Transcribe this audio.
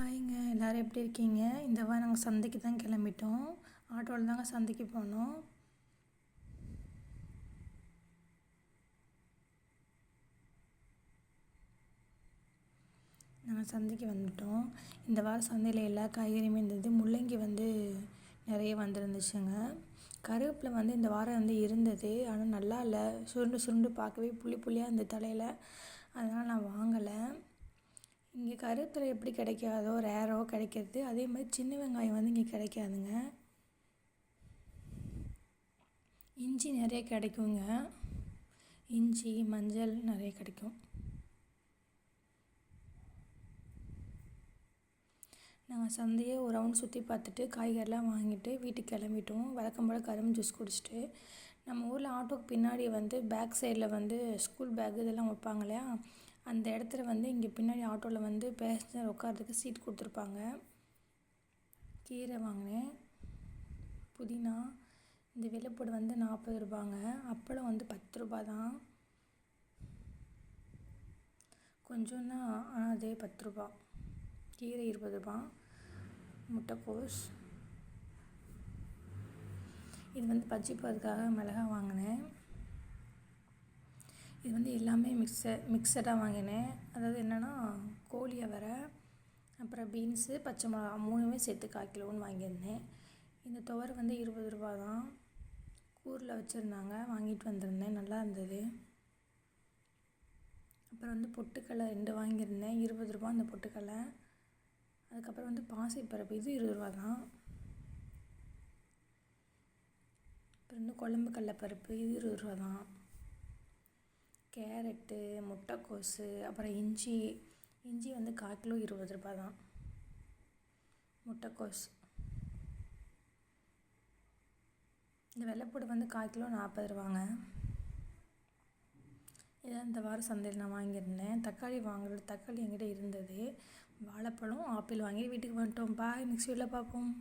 ஹாய்ங்க, எல்லோரும் எப்படி இருக்கீங்க? இந்த வாரம் நாங்கள் சந்தைக்கு தான் கிளம்பிட்டோம். ஆட்டோவில் தாங்க சந்தைக்கு போனோம். நாங்கள் சந்தைக்கு வந்துட்டோம். இந்த வாரம் சந்தையில் எல்லா காய்கறியுமே இருந்தது. முள்ளங்கி நிறைய வந்துருந்துச்சுங்க. கருவேப்பிலை இந்த வாரம் இருந்தது. ஆனால் நல்லா இல்லை, சுருண்டு சுருண்டு பார்க்கவே புள்ளி புள்ளியாக இருந்த தலையில். அதனால் நான் வாங்கலை. இங்கே கருவேப்பிலை எப்படி கிடைக்காதோ ரேரோ கிடைக்கிறது, அதே மாதிரி சின்ன வெங்காயம் இங்கே கிடைக்காதுங்க. இஞ்சி நிறைய கிடைக்குங்க. இஞ்சி, மஞ்சள் நிறைய கிடைக்கும். நாங்கள் சந்தையை ஒரு ரவுண்ட் சுற்றி பார்த்துட்டு காய்கறிலாம் வாங்கிட்டு வீட்டுக்கு கிளம்பிட்டோம். வழக்கம் போல் கரும்பு ஜூஸ் குடிச்சிட்டு, நம்ம ஊரில் ஆட்டோக்கு பின்னாடி பேக் சைடில் ஸ்கூல் பேக் இதெல்லாம் வைப்பாங்க இல்லையா, அந்த இடத்துல இங்கே பின்னாடி ஆட்டோவில் பேசஞ்சர் உட்காரதுக்கு சீட் கொடுத்துருப்பாங்க. கீரை வாங்கினேன். புதினா இந்த வெள்ளைப்பூடு 40 ரூபாங்க. அப்பளம் 10 ரூபா தான். கொஞ்சம் தான், ஆனால் அதே 10 ரூபா. கீரை 20 ரூபா. முட்டைக்கோஸ் இது பஜ்ஜி போடுறதுக்காக மிளகா வாங்கினேன். இது எல்லாமே மிக்சடாக வாங்கினேன். அதாவது என்னென்னா, கோழி அவரை, அப்புறம் பீன்ஸு, பச்சை மிளகா 3மே சேர்த்து 1/4 கிலோன்னு வாங்கியிருந்தேன். இந்த துவரை 20 ரூபா தான். ஊரில் வச்சுருந்தாங்க, வாங்கிட்டு வந்திருந்தேன், நல்லா இருந்தது. அப்புறம் பொட்டுக்கடலை 2 வாங்கியிருந்தேன், 20 ரூபா அந்த பொட்டுக்கடலை. அதுக்கப்புறம் பாசிப்பருப்பு, இது 20 ரூபா தான். அப்புறம் குழம்பு கடலைப்பருப்பு, இது 20 ரூபா தான். கேரட்டு, முட்டைக்கோஸு, அப்புறம் இஞ்சி 1/4 கிலோ 20 ரூபா தான். முட்டைக்கோஸ் இந்த வெள்ளைப்பூடு 1/4 கிலோ 40 ரூபாங்க. இதான் இந்த வாரம் சந்தையில் நான் வாங்கியிருந்தேன். தக்காளி என்கிட்ட இருந்தது. வாழைப்பழம், ஆப்பிள் வாங்கி வீட்டுக்கு வந்துட்டோம். பாய், நெக்ஸ்ட் வீடியோவில் பார்ப்போம்.